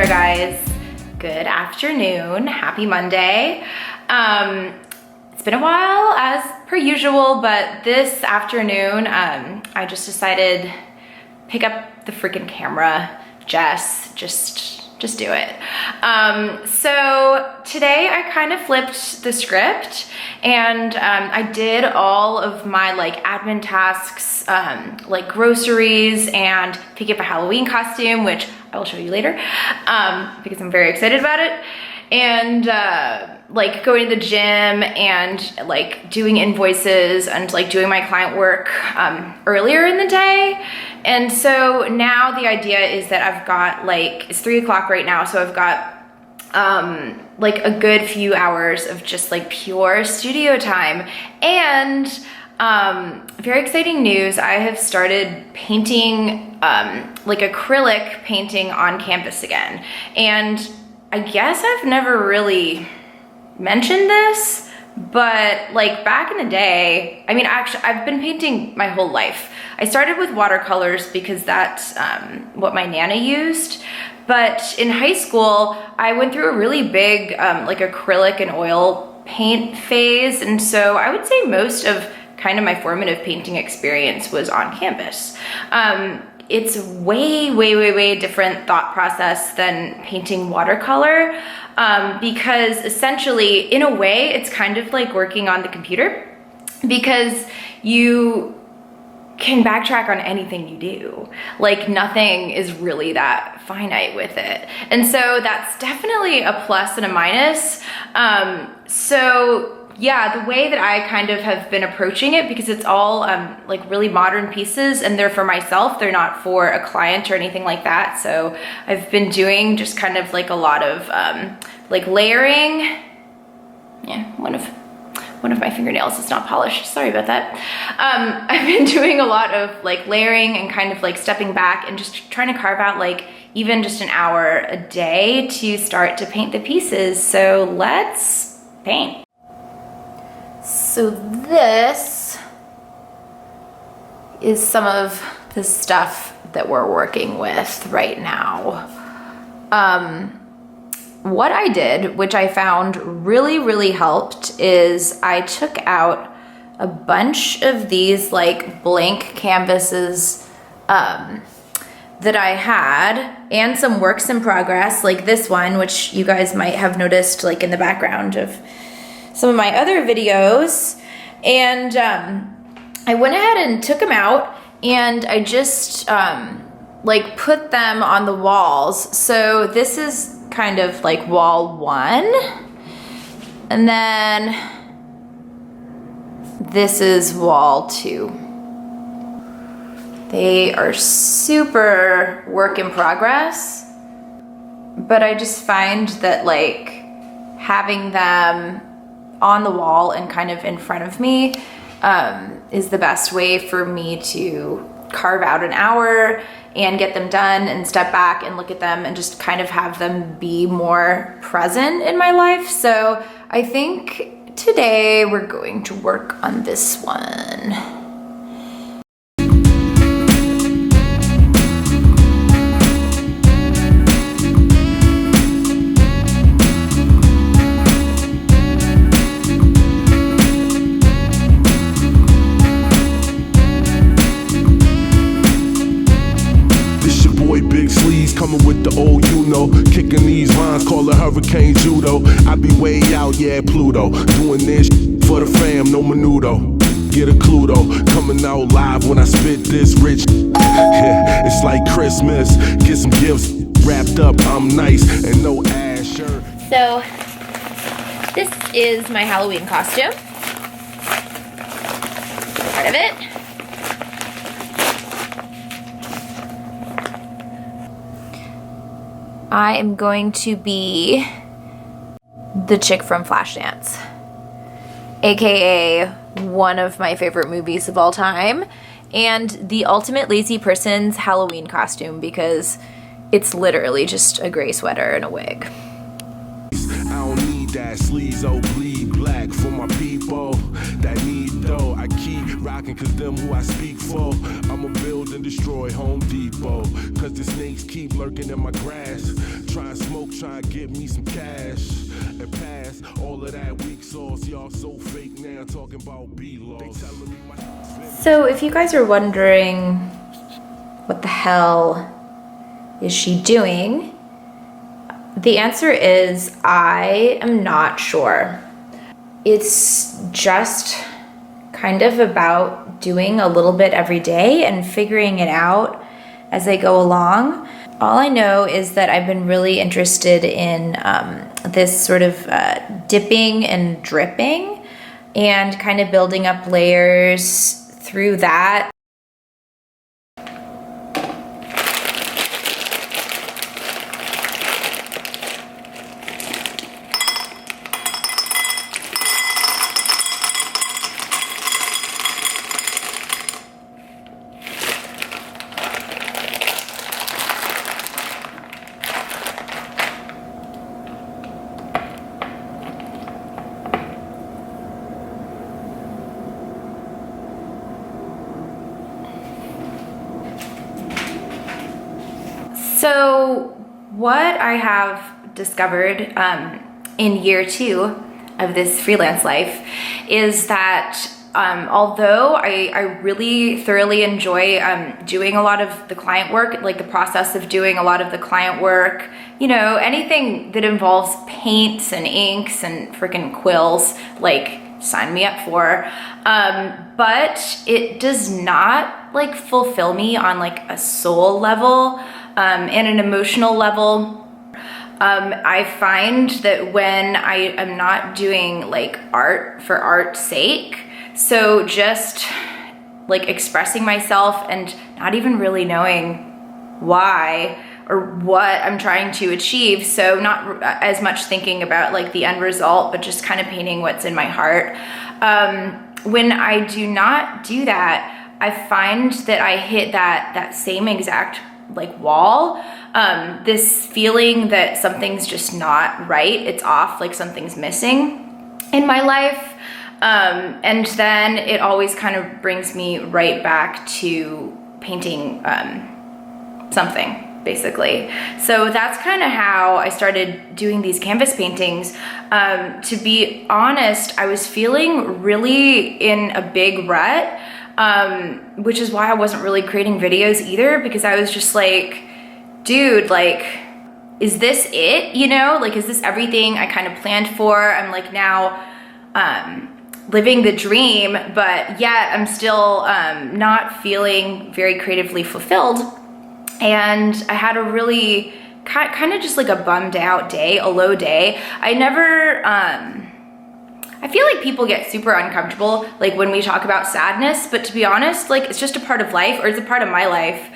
there, guys. Good afternoon. Happy Monday. It's been a while as per usual, but this afternoon I just decided pick up the freaking camera. Jess, just do it. So today I kind of flipped the script and I did all of my like admin tasks, like groceries and pick up a Halloween costume, which I will show you later because I'm very excited about it. And like going to the gym and like doing invoices and like doing my client work earlier in the day. And so now the idea is that I've got like, it's 3 o'clock right now. So I've got like a good few hours of just like pure studio time. And very exciting news. I have started painting like acrylic painting on canvas again. And I guess I've never really mentioned this, but like back in the day, I mean, actually I've been painting my whole life. I started with watercolors because that's what my Nana used. But in high school, I went through a really big like acrylic and oil paint phase. And so I would say most of kind of my formative painting experience was on canvas. It's way different thought process than painting watercolor because essentially, in a way, it's kind of like working on the computer because you can backtrack on anything you do. Like nothing is really that finite with it. And so that's definitely a plus and a minus. So yeah, the way that I kind of have been approaching it, because it's all like really modern pieces and they're for myself, they're not for a client or anything like that. So I've been doing just kind of like a lot of like layering. Yeah, one of my fingernails is not polished, sorry about that. I've been doing a lot of like layering and kind of like stepping back and just trying to carve out like even just an hour a day to start to paint the pieces. So let's paint. So this is some of the stuff that we're working with right now. What I did, which I found really helped, is I took out a bunch of these like blank canvases that I had and some works in progress, like this one, which you guys might have noticed like in the background of some of my other videos. And I went ahead and took them out and I just like put them on the walls. So this is kind of like wall 1. And then this is wall 2. They are super work in progress, but I just find that like having them on the wall and kind of in front of me is the best way for me to carve out an hour and get them done and step back and look at them and just kind of have them be more present in my life. So I think today we're going to work on this one. Coming with the old, you know, kicking these rhymes, call it hurricane judo. I be way out, yeah, Pluto, doing this for the fam, no menudo. Get a Cluedo, coming out live when I spit this rich. Yeah, it's like Christmas, get some gifts wrapped up, I'm nice, and no ass shirt. So, this is my Halloween costume. Part of it. I am going to be the chick from Flashdance, aka one of my favorite movies of all time, and the ultimate lazy person's Halloween costume because it's literally just a gray sweater and a wig. I don't need that sleaze, oh bleed black for my people that need dough. I keep rocking talking, cause them who I speak for, I'ma build and destroy Home Depot. Cause the snakes keep lurking in my grass. Try and smoke, try and get me some cash. And pass all of that weak sauce. Y'all so fake now, talking about B-laws. They telling me my So if you guys are wondering what the hell is she doing, the answer is I am not sure. It's just kind of about doing a little bit every day and figuring it out as I go along. All I know is that I've been really interested in this sort of dipping and dripping and kind of building up layers through that. So what I have discovered in year 2 of this freelance life is that although I really thoroughly enjoy doing a lot of the client work, like the process of doing a lot of the client work, you know, anything that involves paints and inks and freaking quills, like sign me up for. But it does not like fulfill me on like a soul level and an emotional level. I find that when I am not doing like art for art's sake, so just like expressing myself and not even really knowing why or what I'm trying to achieve, so not as much thinking about like the end result, but just kind of painting what's in my heart. When I do not do that, I find that I hit that same exact like wall, this feeling that something's just not right, it's off, like something's missing in my life. And then it always kind of brings me right back to painting something, basically. So that's kind of how I started doing these canvas paintings. To be honest, I was feeling really in a big rut, which is why I wasn't really creating videos either, because I was just like, dude, like, is this it? You know, like, is this everything I kind of planned for? I'm like now living the dream, but yet I'm still not feeling very creatively fulfilled. And I had a really kind of just like a bummed out day, a low day. I never, I feel like people get super uncomfortable like when we talk about sadness, but to be honest, like it's just a part of life, or it's a part of my life.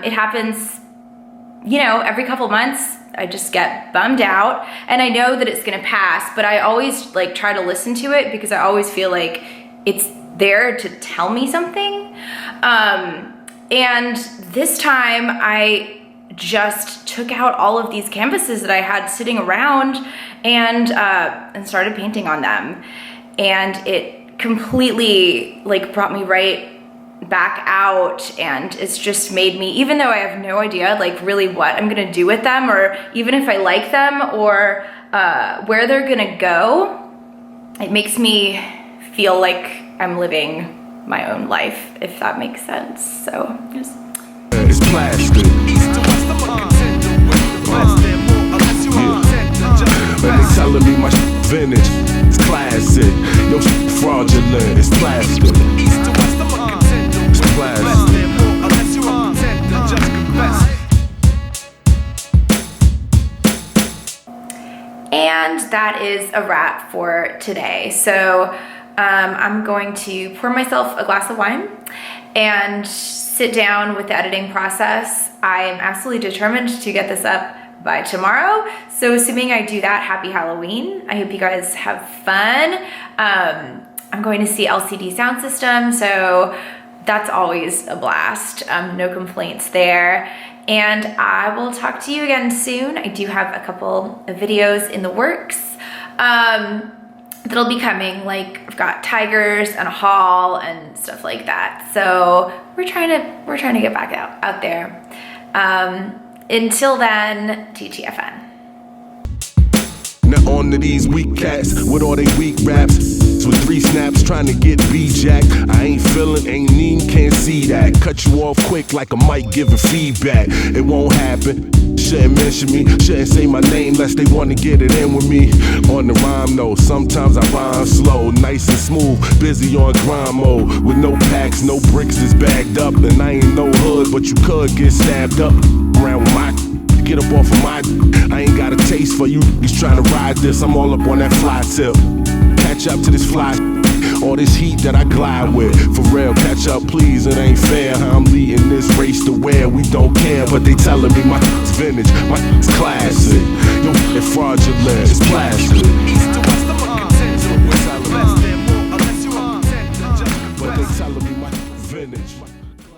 It happens, you know, every couple months. I just get bummed out, and I know that it's gonna pass, but I always like try to listen to it because I always feel like it's there to tell me something. And this time I just took out all of these canvases that I had sitting around and started painting on them. And it completely like brought me right back out, and it's just made me, even though I have no idea like really what I'm gonna do with them, or even if I like them, or where they're gonna go, it makes me feel like I'm living my own life, if that makes sense. So just it's plastic. And they telling me my vintage, it's classic. Yo, fraudulent, it's plastic. It's plastic. And that is a wrap for today. So I'm going to pour myself a glass of wine and sit down with the editing process. I am absolutely determined to get this up by tomorrow. So assuming I do that, happy Halloween. I hope you guys have fun. I'm going to see LCD Sound System, so that's always a blast. No complaints there. And I will talk to you again soon. I do have a couple of videos in the works. that'll be coming. Like I've got tigers and a haul and stuff like that. So we're trying to get back out there. Until then, TTFN. Now on to these weak cats with all they weak raps. With 3 snaps trying to get B-Jack. I ain't feeling, ain't even, can't see that. Cut you off quick like a mic giving feedback. It won't happen. Shouldn't mention me, shouldn't say my name lest they wanna get it in with me. On the rhyme though, sometimes I rhyme slow, nice and smooth, busy on grind mode. With no packs, no bricks that's bagged up. And I ain't no hood, but you could get stabbed up. Around with my get up off of my I ain't got a taste for you. He's trying to ride this, I'm all up on that fly tip. Catch up to this fly, all this heat that I glide with. For real, catch up please, it ain't fair how I'm leading this race to where we don't care. But they telling me my vintage, my classic. Yo, it's fraudulent, it's plastic.